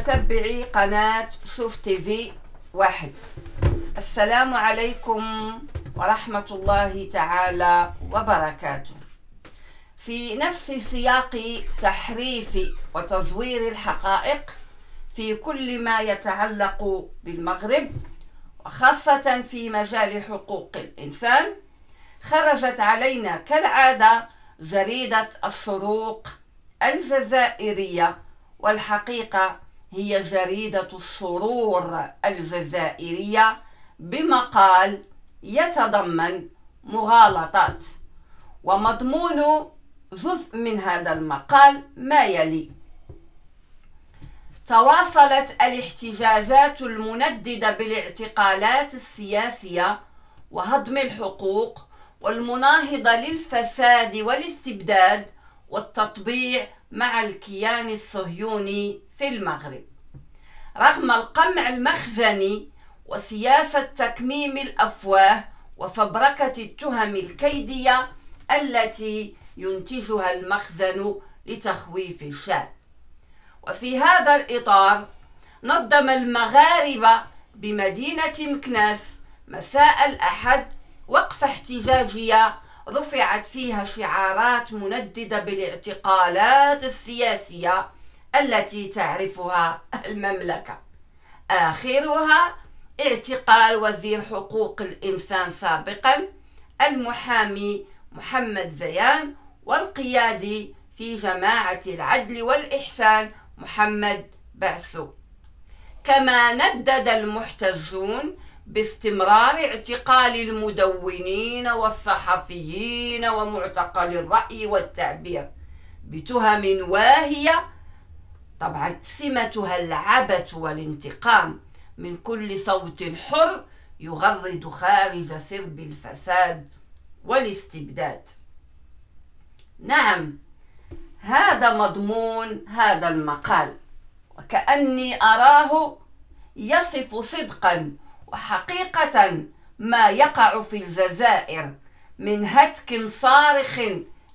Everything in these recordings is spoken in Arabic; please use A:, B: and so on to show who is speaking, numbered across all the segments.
A: تبعي قناة شوف تيفي واحد. السلام عليكم ورحمة الله تعالى وبركاته. في نفس سياق تحريف وتزوير الحقائق في كل ما يتعلق بالمغرب، وخاصة في مجال حقوق الإنسان، خرجت علينا كالعادة جريدة الشروق الجزائرية، والحقيقة هي جريدة السرور الجزائرية، بمقال يتضمن مغالطات. ومضمون جزء من هذا المقال ما يلي: تواصلت الاحتجاجات المنددة بالاعتقالات السياسية وهضم الحقوق والمناهضة للفساد والاستبداد والتطبيع مع الكيان الصهيوني في المغرب، رغم القمع المخزني وسياسة تكميم الأفواه وفبركة التهم الكيدية التي ينتجها المخزن لتخويف الشعب. وفي هذا الإطار نظم المغاربة بمدينة مكناس مساء الأحد وقفة احتجاجية رفعت فيها شعارات منددة بالاعتقالات السياسية التي تعرفها المملكة، آخرها اعتقال وزير حقوق الإنسان سابقا المحامي محمد زيان، والقيادي في جماعة العدل والإحسان محمد بعسو. كما ندد المحتجون باستمرار اعتقال المدونين والصحفيين ومعتقل الرأي والتعبير بتهم واهية، طبعا سمتها العبث والانتقام من كل صوت حر يغرد خارج سرب الفساد والاستبداد. نعم، هذا مضمون هذا المقال، وكأني أراه يصف صدقا وحقيقة ما يقع في الجزائر من هتك صارخ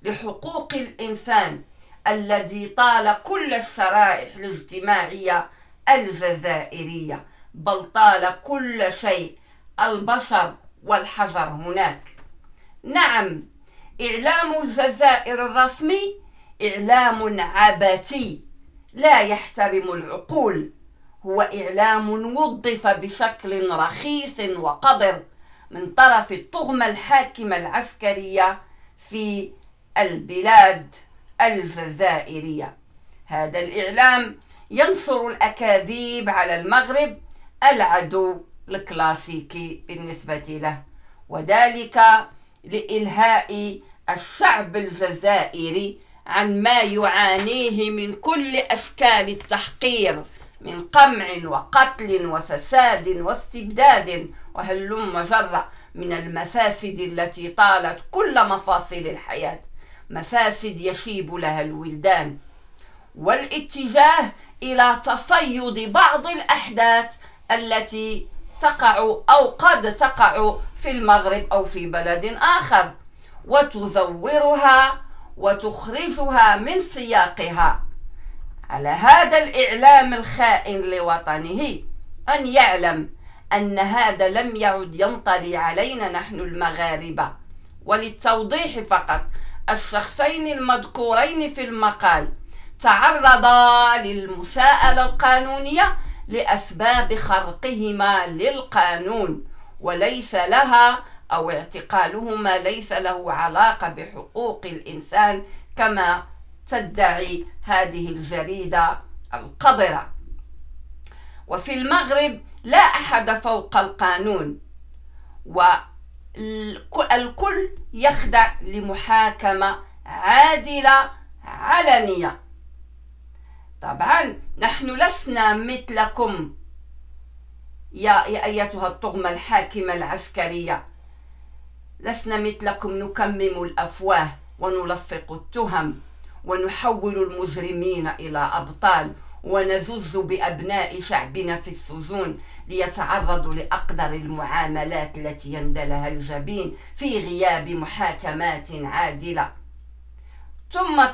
A: لحقوق الإنسان الذي طال كل الشرائح الاجتماعية الجزائرية، بل طال كل شيء، البشر والحجر هناك. نعم، إعلام الجزائر الرسمي إعلام عبثي لا يحترم العقول، هو إعلام وظف بشكل رخيص وقذر من طرف الطغمة الحاكمة العسكرية في البلاد الجزائرية. هذا الإعلام ينشر الأكاذيب على المغرب، العدو الكلاسيكي بالنسبة له، وذلك لإلهاء الشعب الجزائري عن ما يعانيه من كل أشكال التحقير، من قمع وقتل وفساد واستبداد وهلم جرة من المفاسد التي طالت كل مفاصل الحياة، مفاسد يشيب لها الولدان، والاتجاه إلى تصيد بعض الأحداث التي تقع أو قد تقع في المغرب أو في بلد آخر وتزورها وتخرجها من سياقها. على هذا الإعلام الخائن لوطنه أن يعلم أن هذا لم يعد ينطلي علينا نحن المغاربة. وللتوضيح فقط، الشخصين المذكورين في المقال تعرضا للمساءلة القانونية لأسباب خرقهما للقانون، وليس لها أو اعتقالهما ليس له علاقة بحقوق الإنسان كما تدعي هذه الجريدة القذرة. وفي المغرب لا أحد فوق القانون، والكل يخضع لمحاكمة عادلة علنية. طبعا نحن لسنا مثلكم يا أيتها الطغمة الحاكمة العسكرية، لسنا مثلكم نكمم الأفواه ونلفق التهم ونحول المجرمين إلى أبطال ونزز بأبناء شعبنا في السجون ليتعرضوا لأقدر المعاملات التي يندلها الجبين في غياب محاكمات عادلة. ثم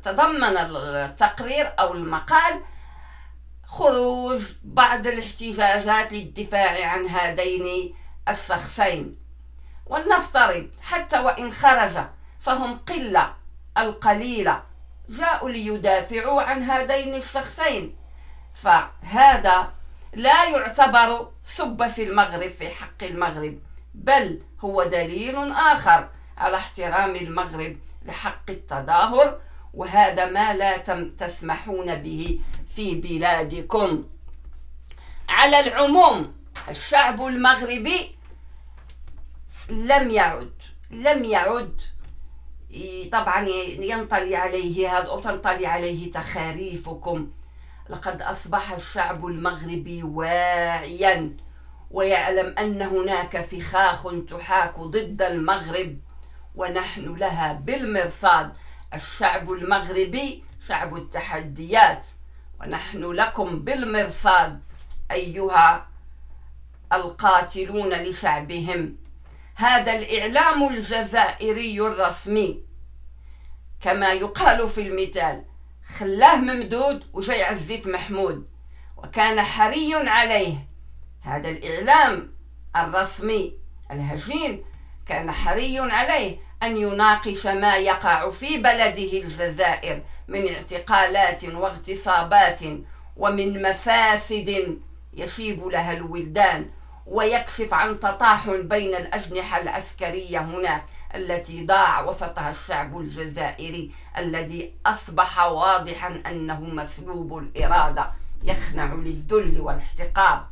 A: تضمن التقرير أو المقال خروج بعض الاحتجاجات للدفاع عن هذين الشخصين. ولنفترض حتى وإن خرج فهم قلة القليلة جاءوا ليدافعوا عن هذين الشخصين، فهذا لا يعتبر سب في المغرب في حق المغرب، بل هو دليل آخر على احترام المغرب لحق التظاهر، وهذا ما لا تسمحون به في بلادكم. على العموم الشعب المغربي لم يعد طبعا ينطلي عليه هذا أو تنطلي عليه تخاريفكم. لقد أصبح الشعب المغربي واعيا ويعلم أن هناك فخاخ تحاك ضد المغرب ونحن لها بالمرصاد. الشعب المغربي شعب التحديات ونحن لكم بالمرصاد أيها القاتلون لشعبهم. هذا الإعلام الجزائري الرسمي كما يقال في المثال خلاه ممدود وجاي عزيز محمود، وكان حري عليه هذا الإعلام الرسمي الهجين كان حري عليه أن يناقش ما يقع في بلده الجزائر من اعتقالات واغتصابات ومن مفاسد يشيب لها الولدان، ويكشف عن تطاحن بين الأجنحة العسكرية هناك التي ضاع وسطها الشعب الجزائري الذي أصبح واضحا أنه مسلوب الإرادة يخنع للذل والاحتقار.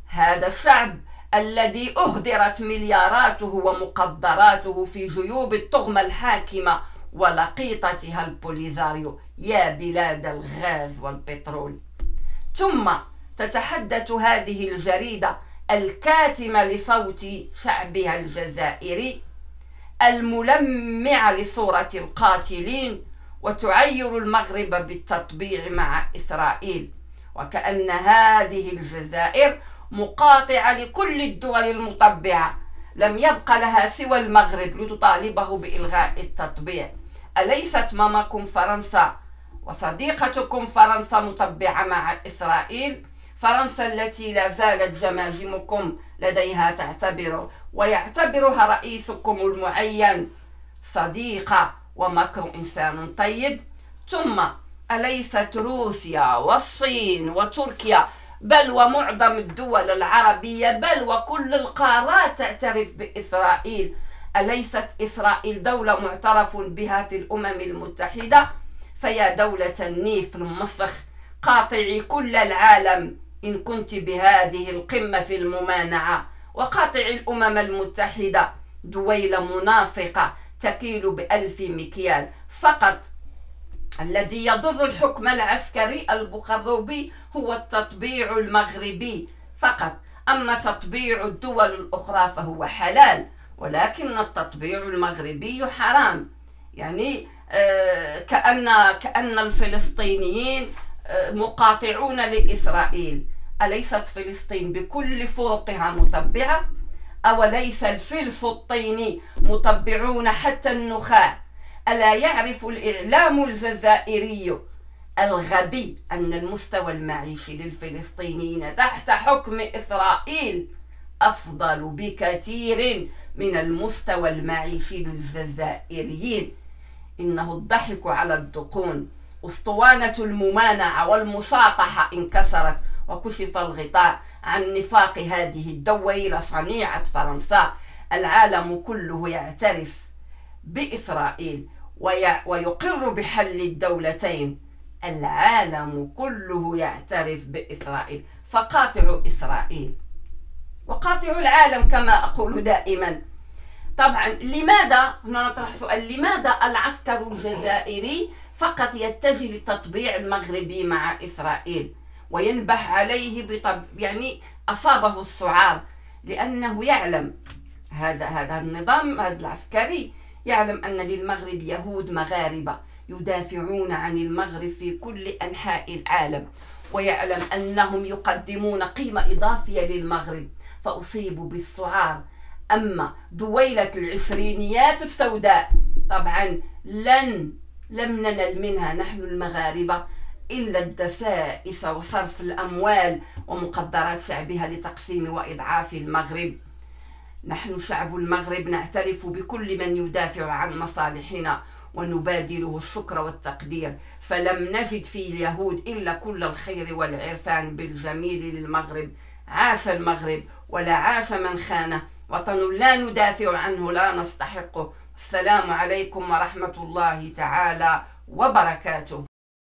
A: هذا الشعب الذي أهدرت ملياراته ومقدراته في جيوب الطغمة الحاكمة ولقيطتها البوليزاريو يا بلاد الغاز والبترول. ثم تتحدث هذه الجريدة الكاتمة لصوت شعبها الجزائري الملمعة لصورة القاتلين وتعير المغرب بالتطبيع مع إسرائيل، وكأن هذه الجزائر مقاطعة لكل الدول المطبعة لم يبق لها سوى المغرب لتطالبه بإلغاء التطبيع. أليست ماماكم فرنسا وصديقتكم فرنسا مطبعة مع إسرائيل؟ فرنسا التي لا زالت جماجمكم لديها تعتبر ويعتبرها رئيسكم المعين صديقة وماكرون إنسان طيب. ثم أليست روسيا والصين وتركيا بل ومعظم الدول العربية بل وكل القارات تعترف بإسرائيل؟ أليست إسرائيل دولة معترف بها في الأمم المتحدة؟ فيا دولة النيف المسخ قاطعي كل العالم إن كنت بهذه القمة في الممانعة، وقاطعي الأمم المتحدة دويلة منافقة تكيل ب1000 مكيال فقط. الذي يضر الحكم العسكري البخروبي هو التطبيع المغربي فقط، أما تطبيع الدول الأخرى فهو حلال، ولكن التطبيع المغربي حرام. يعني كأن الفلسطينيين مقاطعون لإسرائيل. أليست فلسطين بكل فرقها مطبعة؟ أوليس الفلسطيني مطبعون حتى النخاع؟ ألا يعرف الإعلام الجزائري الغبي أن المستوى المعيشي للفلسطينيين تحت حكم إسرائيل أفضل بكثير من المستوى المعيشي للجزائريين؟ إنه الضحك على الدقون. أسطوانة الممانعة والمشاطحة انكسرت وكشف الغطاء عن نفاق هذه الدويلة صنيعة فرنسا. العالم كله يعترف بإسرائيل ويقر بحل الدولتين. العالم كله يعترف بإسرائيل، فقاطعوا إسرائيل وقاطعوا العالم كما أقول دائما. طبعا لماذا هنا نطرح سؤال، لماذا العسكر الجزائري فقط يتجه للتطبيع المغربي مع إسرائيل وينبح عليه يعني أصابه السعار؟ لأنه يعلم هذا النظام هذا العسكري يعلم أن للمغرب يهود مغاربة يدافعون عن المغرب في كل أنحاء العالم، ويعلم أنهم يقدمون قيمة إضافية للمغرب فأصيبوا بالسعار. أما دويلة العشرينيات السوداء طبعا لم ننل منها نحن المغاربة إلا الدسائس وصرف الأموال ومقدرات شعبها لتقسيم وإضعاف المغرب. نحن شعب المغرب نعترف بكل من يدافع عن مصالحنا ونبادله الشكر والتقدير، فلم نجد في اليهود إلا كل الخير والعرفان بالجميل للمغرب. عاش المغرب ولا عاش من خانه، وطن لا ندافع عنه لا نستحقه. السلام عليكم ورحمة الله تعالى وبركاته.